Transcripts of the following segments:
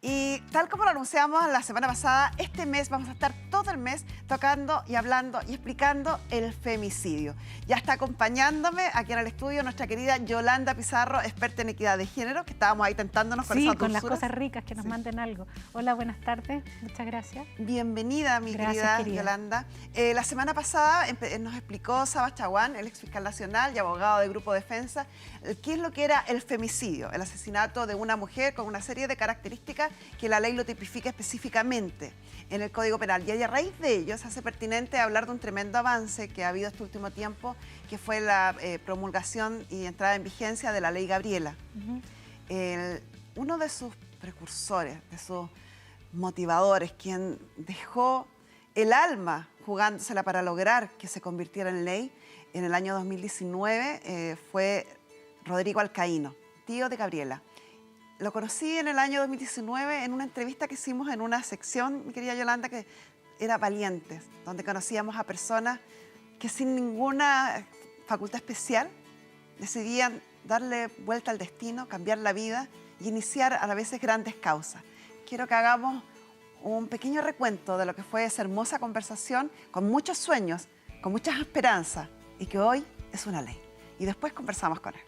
Y tal como lo anunciamos la semana pasada, este mes vamos a estar todo el mes tocando y hablando y explicando el femicidio. Ya está acompañándome aquí en el estudio nuestra querida Yolanda Pizarro, experta en equidad de género, que estábamos ahí tentándonos con esas con dulzuras. las cosas ricas, que nos manden algo. Hola, buenas tardes, muchas gracias. Bienvenida, mi querida Yolanda. La semana pasada nos explicó Sabas Chaguán, el ex fiscal nacional y abogado de Grupo Defensa, qué es lo que era el femicidio, el asesinato de una mujer con una serie de características que la ley lo tipifica específicamente en el Código Penal. Y a raíz de ello se hace pertinente hablar de un tremendo avance que ha habido este último tiempo, que fue la promulgación y entrada en vigencia de la Ley Gabriela. Uno de sus precursores, de sus motivadores, quien dejó el alma jugándosela para lograr que se convirtiera en ley en el año 2019, fue Rodrigo Alcaíno, tío de Gabriela. Lo conocí en el año 2019 en una entrevista que hicimos en una sección, mi querida Yolanda, que era Valientes, donde conocíamos a personas que sin ninguna facultad especial decidían darle vuelta al destino, cambiar la vida y iniciar a veces grandes causas. Quiero que hagamos un pequeño recuento de lo que fue esa hermosa conversación con muchos sueños, con muchas esperanzas y que hoy es una ley. Y después conversamos con él.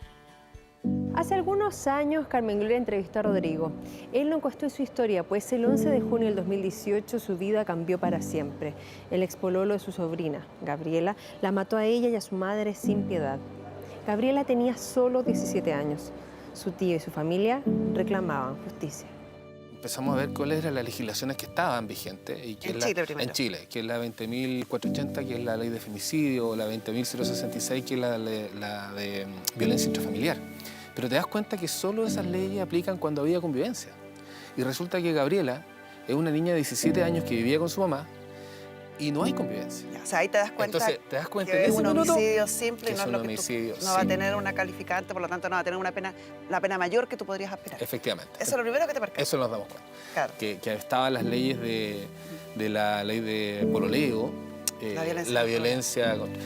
Hace algunos años Carmen Gloria entrevistó a Rodrigo. Él no contó su historia, pues el 11 de junio del 2018 su vida cambió para siempre. El expololo de su sobrina, Gabriela, la mató a ella y a su madre sin piedad. Gabriela tenía solo 17 años. Su tío y su familia reclamaban justicia. Empezamos a ver cuáles eran las legislaciones que estaban vigentes. Y que en Chile, que es la 20.480, que es la ley de femicidio, o la 20.066, que es la de violencia intrafamiliar. Pero te das cuenta que solo esas leyes aplican cuando había convivencia. Y resulta que Gabriela es una niña de 17 años que vivía con su mamá y no hay convivencia. O sea, ahí te das cuenta, entonces, te das cuenta que en es ese un minuto homicidio simple y no es es un lo que homicidio no va a tener una calificante, por lo tanto no va a tener la pena mayor que tú podrías esperar. Efectivamente. Eso es lo primero que te marca. Eso nos damos cuenta. Claro. Que estaban las leyes de la ley de pololeo, la violencia contra...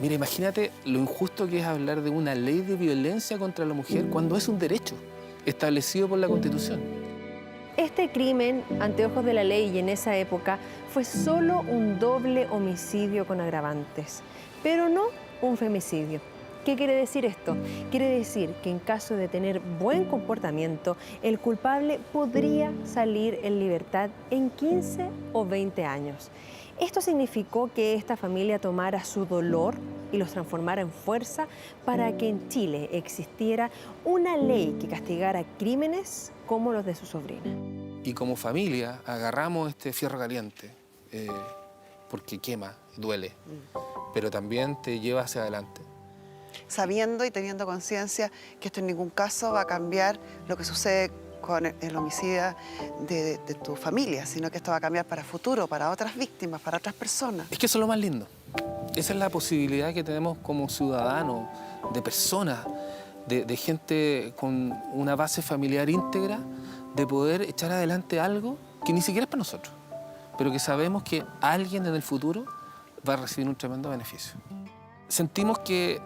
Mira, imagínate lo injusto que es hablar de una ley de violencia contra la mujer cuando es un derecho establecido por la Constitución. Este crimen, ante ojos de la ley y en esa época, fue solo un doble homicidio con agravantes, pero no un femicidio. ¿Qué quiere decir esto? Quiere decir que en caso de tener buen comportamiento, el culpable podría salir en libertad en 15 o 20 años. Esto significó que esta familia tomara su dolor y los transformara en fuerza para que en Chile existiera una ley que castigara crímenes como los de su sobrina. Y como familia agarramos este fierro caliente porque quema, duele, pero también te lleva hacia adelante. Sabiendo y teniendo conciencia que esto en ningún caso va a cambiar lo que sucede con el homicida de tu familia, sino que esto va a cambiar para futuro, para otras víctimas, para otras personas. Es que eso es lo más lindo. Esa es la posibilidad que tenemos como ciudadanos, de personas, de gente con una base familiar íntegra, de poder echar adelante algo que ni siquiera es para nosotros, pero que sabemos que alguien en el futuro va a recibir un tremendo beneficio. Sentimos que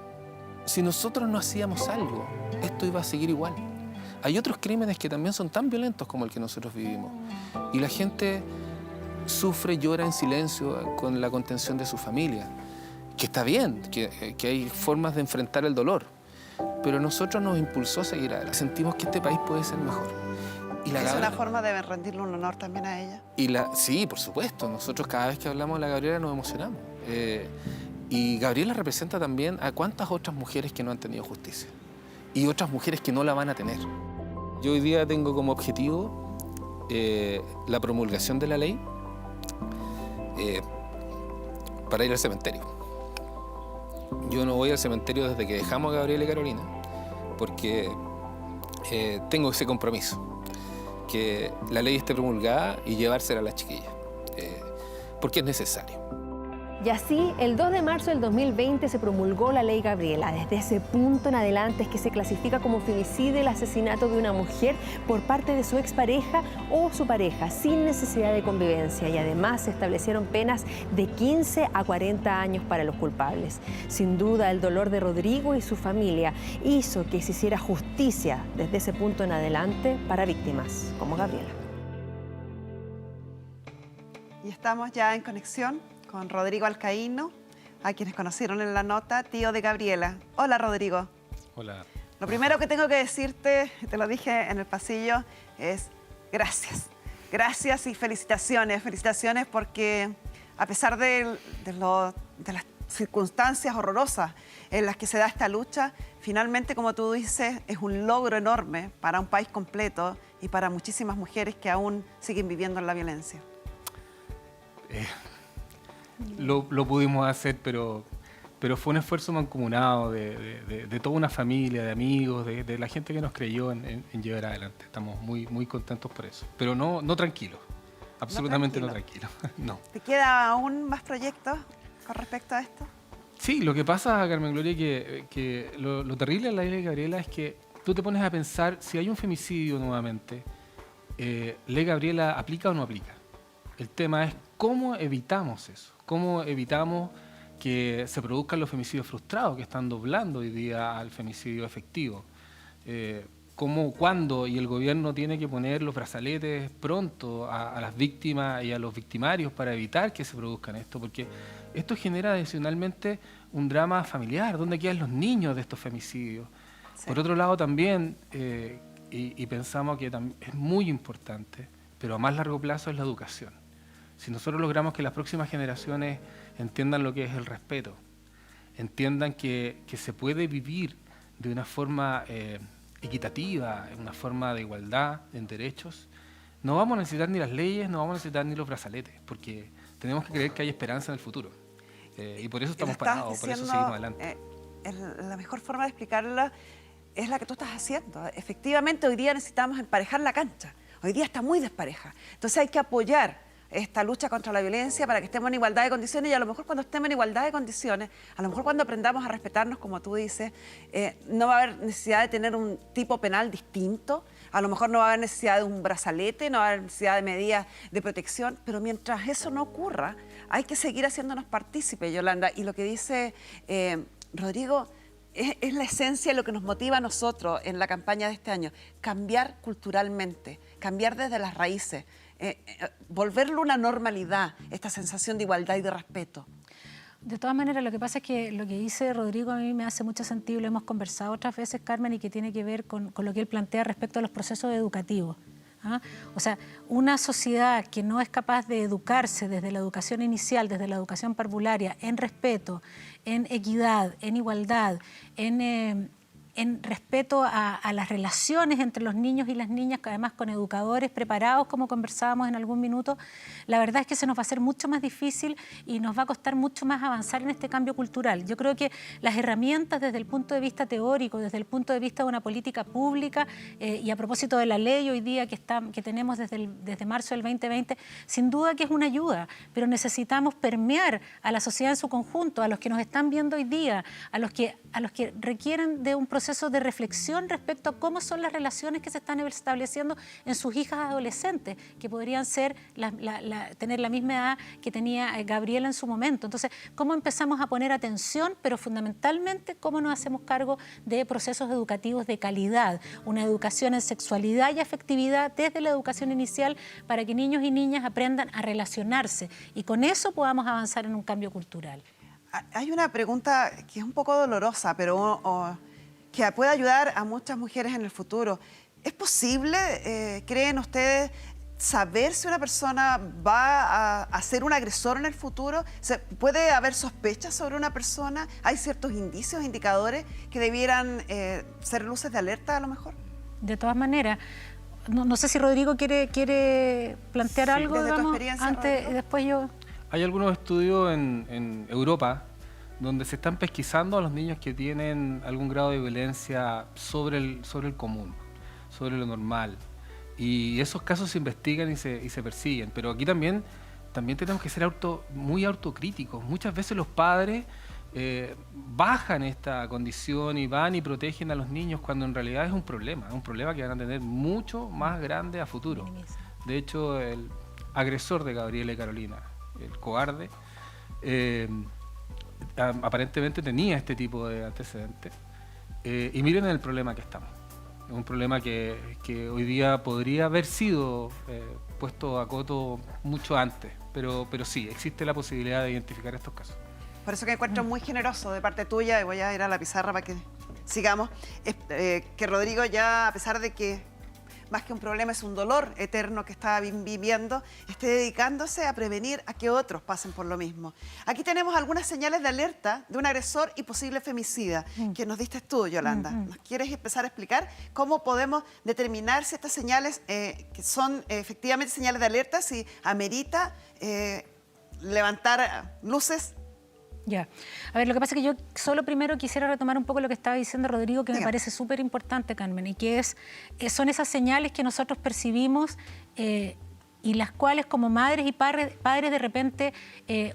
si nosotros no hacíamos algo, esto iba a seguir igual. Hay otros crímenes que también son tan violentos como el que nosotros vivimos. Y la gente sufre, llora en silencio con la contención de su familia. Que está bien, que hay formas de enfrentar el dolor. Pero a nosotros nos impulsó a seguir adelante. Sentimos que este país puede ser mejor. Y ¿Es una forma de rendirle un honor también a ella? Sí, por supuesto. Nosotros cada vez que hablamos de la Gabriela nos emocionamos. Y Gabriela representa también a cuántas otras mujeres que no han tenido justicia. Y otras mujeres que no la van a tener. Yo hoy día tengo como objetivo la promulgación de la ley para ir al cementerio. Yo no voy al cementerio desde que dejamos a Gabriela y Carolina, porque tengo ese compromiso, que la ley esté promulgada y llevársela a las chiquillas, porque es necesario. Y así, el 2 de marzo del 2020 se promulgó la Ley Gabriela. Desde ese punto en adelante es que se clasifica como femicidio el asesinato de una mujer por parte de su expareja o su pareja, sin necesidad de convivencia. Y además se establecieron penas de 15 a 40 años para los culpables. Sin duda, el dolor de Rodrigo y su familia hizo que se hiciera justicia desde ese punto en adelante para víctimas como Gabriela. Y estamos ya en conexión con Rodrigo Alcaíno, a quienes conocieron en la nota, tío de Gabriela. Hola, Rodrigo. Hola. Lo primero que tengo que decirte, te lo dije en el pasillo, es gracias. Gracias y felicitaciones. Felicitaciones porque a pesar de las circunstancias horrorosas en las que se da esta lucha, finalmente, como tú dices, es un logro enorme para un país completo y para muchísimas mujeres que aún siguen viviendo en la violencia. Lo pudimos hacer, pero fue un esfuerzo mancomunado de toda una familia, de amigos, de la gente que nos creyó en llevar adelante. Estamos muy contentos por eso. Pero no tranquilos, absolutamente no tranquilos. No. ¿Te queda aún más proyectos con respecto a esto? Sí, lo que pasa, Carmen Gloria, que lo terrible en la ley de Gabriela es que tú te pones a pensar, si hay un femicidio nuevamente, ¿ley Gabriela aplica o no aplica? El tema es cómo evitamos eso, cómo evitamos que se produzcan los femicidios frustrados que están doblando hoy día al femicidio efectivo. Cómo, cuándo, y el gobierno tiene que poner los brazaletes pronto a las víctimas y a los victimarios para evitar que se produzcan esto, porque esto genera adicionalmente un drama familiar. ¿Dónde quedan los niños de estos femicidios? Sí. Por otro lado también, y pensamos que es muy importante, pero a más largo plazo, es la educación. Si nosotros logramos que las próximas generaciones entiendan lo que es el respeto, entiendan que se puede vivir de una forma equitativa, una forma de igualdad en derechos, no vamos a necesitar ni las leyes, no vamos a necesitar ni los brazaletes, porque tenemos que creer que hay esperanza en el futuro. Y por eso estamos parados, por eso seguimos adelante. La mejor forma de explicarla es la que tú estás haciendo. Efectivamente, hoy día necesitamos emparejar la cancha. Hoy día está muy despareja. Entonces hay que apoyar esta lucha contra la violencia para que estemos en igualdad de condiciones, y a lo mejor cuando estemos en igualdad de condiciones, a lo mejor cuando aprendamos a respetarnos, como tú dices, no va a haber necesidad de tener un tipo penal distinto, a lo mejor no va a haber necesidad de un brazalete, no va a haber necesidad de medidas de protección, pero mientras eso no ocurra, hay que seguir haciéndonos partícipes, Yolanda. Y lo que dice Rodrigo es la esencia de lo que nos motiva a nosotros en la campaña de este año: cambiar culturalmente, cambiar desde las raíces, volverlo una normalidad, esta sensación de igualdad y de respeto. De todas maneras, lo que pasa es que lo que dice Rodrigo a mí me hace mucho sentido, lo hemos conversado otras veces, Carmen, y que tiene que ver con lo que él plantea respecto a los procesos educativos. ¿Ah? O sea, una sociedad que no es capaz de educarse desde la educación inicial, desde la educación parvularia, en respeto, en equidad, en igualdad, en respeto a las relaciones entre los niños y las niñas, que además con educadores preparados, como conversábamos en algún minuto, la verdad es que se nos va a hacer mucho más difícil y nos va a costar mucho más avanzar en este cambio cultural. Yo creo que las herramientas desde el punto de vista teórico, desde el punto de vista de una política pública, y a propósito de la ley hoy día que tenemos desde marzo del 2020, sin duda que es una ayuda, pero necesitamos permear a la sociedad en su conjunto, a los que nos están viendo hoy día, a los que requieren de un proceso de reflexión respecto a cómo son las relaciones que se están estableciendo en sus hijas adolescentes, que podrían ser tener la misma edad que tenía Gabriela en su momento. Entonces, ¿cómo empezamos a poner atención, pero fundamentalmente cómo nos hacemos cargo de procesos educativos de calidad, una educación en sexualidad y afectividad desde la educación inicial, para que niños y niñas aprendan a relacionarse y con eso podamos avanzar en un cambio cultural? Hay una pregunta que es un poco dolorosa, pero que puede ayudar a muchas mujeres en el futuro. ¿Es posible, creen ustedes, saber si una persona va a ser un agresor en el futuro? ¿Puede haber sospechas sobre una persona? ¿Hay ciertos indicios, indicadores que debieran ser luces de alerta a lo mejor? De todas maneras, no sé si Rodrigo quiere plantear algo, desde tu digamos, experiencia, antes, Rodrigo. después yo... Hay algunos estudios en Europa donde se están pesquisando a los niños que tienen algún grado de violencia sobre el común, sobre lo normal. Y esos casos se investigan y se persiguen. Pero aquí también tenemos que ser muy autocríticos. Muchas veces los padres bajan esta condición y van y protegen a los niños cuando en realidad es un problema que van a tener mucho más grande a futuro. De hecho, el agresor de Gabriela y Carolina, el cobarde, aparentemente tenía este tipo de antecedentes. Y miren el problema que estamos. Es un problema que hoy día podría haber sido puesto a coto mucho antes. pero sí, existe la posibilidad de identificar estos casos. Por eso que encuentro muy generoso de parte tuya, y voy a ir a la pizarra para que sigamos, que Rodrigo ya, a pesar de que más que un problema es un dolor eterno que está viviendo, esté dedicándose a prevenir a que otros pasen por lo mismo. Aquí tenemos algunas señales de alerta de un agresor y posible femicida que nos diste tú, Yolanda. ¿Nos quieres empezar a explicar cómo podemos determinar si estas señales que son efectivamente señales de alerta, si amerita levantar luces? Ya. A ver, lo que pasa es que yo solo primero quisiera retomar un poco lo que estaba diciendo Rodrigo, que me parece súper importante, Carmen, y que son esas señales que nosotros percibimos y las cuales como madres y padres de repente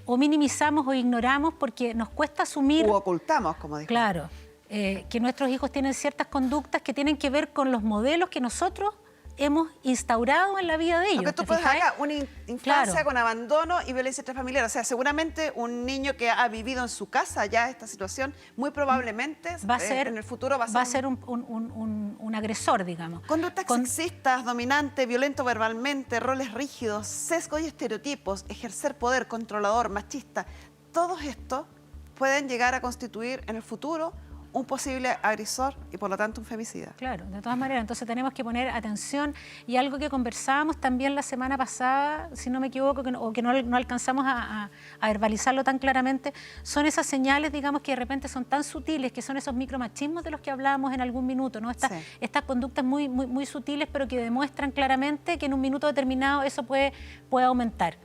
o minimizamos o ignoramos porque nos cuesta asumir... O ocultamos, como dijo. Claro, que nuestros hijos tienen ciertas conductas que tienen que ver con los modelos que nosotros hemos instaurado en la vida de ellos. Porque tú puedes acá una infancia claro, con abandono y violencia intrafamiliar. O sea, seguramente un niño que ha vivido en su casa ya esta situación, muy probablemente en el futuro va a ser un agresor, digamos. Conductas sexistas, dominante, violento verbalmente, roles rígidos, sesgos y estereotipos, ejercer poder controlador, machista. Todos estos pueden llegar a constituir en el futuro un posible agresor y por lo tanto un femicida. Claro, de todas maneras, entonces tenemos que poner atención, y algo que conversábamos también la semana pasada, si no me equivoco, o que no alcanzamos a verbalizarlo tan claramente, son esas señales, digamos, que de repente son tan sutiles, que son esos micromachismos de los que hablábamos en algún minuto, ¿no? Estas conductas muy sutiles, pero que demuestran claramente que en un minuto determinado eso puede aumentar.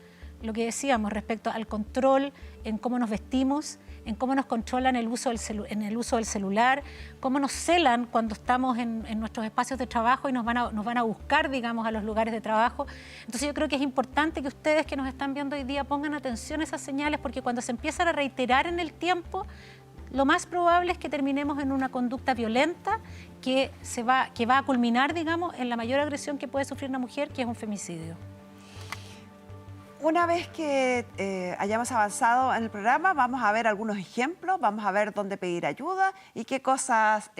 Lo que decíamos respecto al control, en cómo nos vestimos, en cómo nos controlan el uso del celular, cómo nos celan cuando estamos en nuestros espacios de trabajo y nos van a buscar, digamos, a los lugares de trabajo. Entonces yo creo que es importante que ustedes que nos están viendo hoy día pongan atención a esas señales, porque cuando se empiezan a reiterar en el tiempo, lo más probable es que terminemos en una conducta violenta que va a culminar, digamos, en la mayor agresión que puede sufrir una mujer, que es un femicidio. Una vez que hayamos avanzado en el programa, vamos a ver algunos ejemplos, vamos a ver dónde pedir ayuda y qué cosas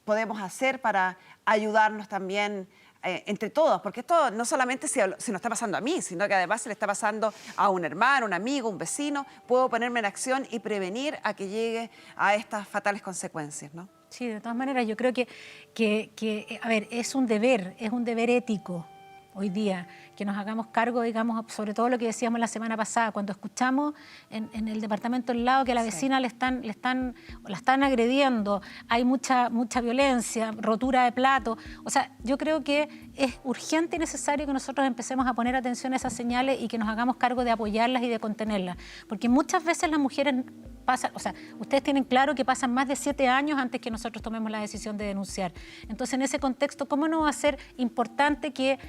podemos hacer para ayudarnos también entre todos, porque esto no solamente se nos está pasando a mí, sino que además se le está pasando a un hermano, un amigo, un vecino. Puedo ponerme en acción y prevenir a que llegue a estas fatales consecuencias, ¿no? Sí, de todas maneras, yo creo que a ver, es un deber ético hoy día, que nos hagamos cargo, digamos, sobre todo lo que decíamos la semana pasada, cuando escuchamos en el departamento al lado que a la vecina la están agrediendo, hay mucha violencia, rotura de plato. O sea, yo creo que es urgente y necesario que nosotros empecemos a poner atención a esas señales y que nos hagamos cargo de apoyarlas y de contenerlas. Porque muchas veces las mujeres pasan, o sea, ustedes tienen claro que pasan más de 7 años antes que nosotros tomemos la decisión de denunciar. Entonces, en ese contexto, ¿cómo no va a ser importante que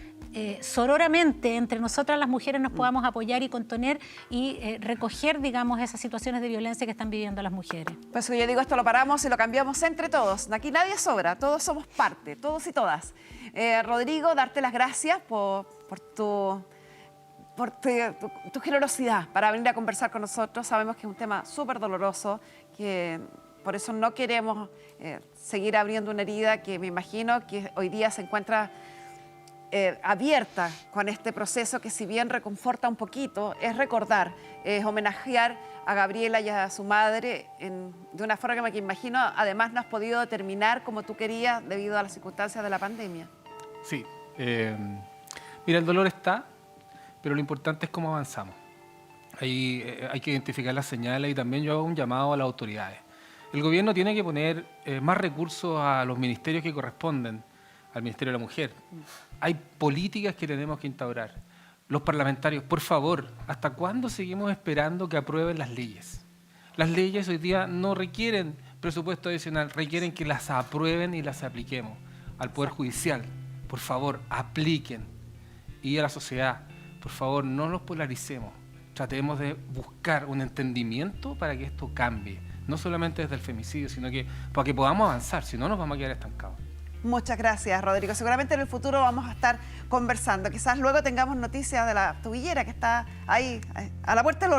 sororamente entre nosotras las mujeres nos podamos apoyar y contener y recoger, digamos, esas situaciones de violencia que están viviendo las mujeres? Por eso yo digo, esto lo paramos y lo cambiamos entre todos. Aquí nadie sobra, todos somos parte, todos y todas. Rodrigo, darte las gracias por tu generosidad para venir a conversar con nosotros. Sabemos que es un tema súper doloroso, que por eso no queremos seguir abriendo una herida que me imagino que hoy día se encuentra abierta con este proceso, que si bien reconforta un poquito, es recordar, es homenajear a Gabriela y a su madre de una forma que imagino además no has podido terminar como tú querías debido a las circunstancias de la pandemia. Sí, mira, el dolor está, pero lo importante es cómo avanzamos. Hay que identificar las señales, y también yo hago un llamado a las autoridades. El gobierno tiene que poner más recursos a los ministerios que corresponden, al Ministerio de la Mujer. Hay políticas que tenemos que instaurar. Los parlamentarios, por favor, ¿hasta cuándo seguimos esperando que aprueben las leyes? Las leyes hoy día no requieren presupuesto adicional, requieren que las aprueben y las apliquemos. Al Poder Judicial, por favor, apliquen. Y a la sociedad, por favor, no los polaricemos. Tratemos de buscar un entendimiento para que esto cambie. No solamente desde el femicidio, sino que para que podamos avanzar, si no nos vamos a quedar estancados. Muchas gracias, Rodrigo. Seguramente en el futuro vamos a estar conversando. Quizás luego tengamos noticias de la tubillera que está ahí a la puerta del horno.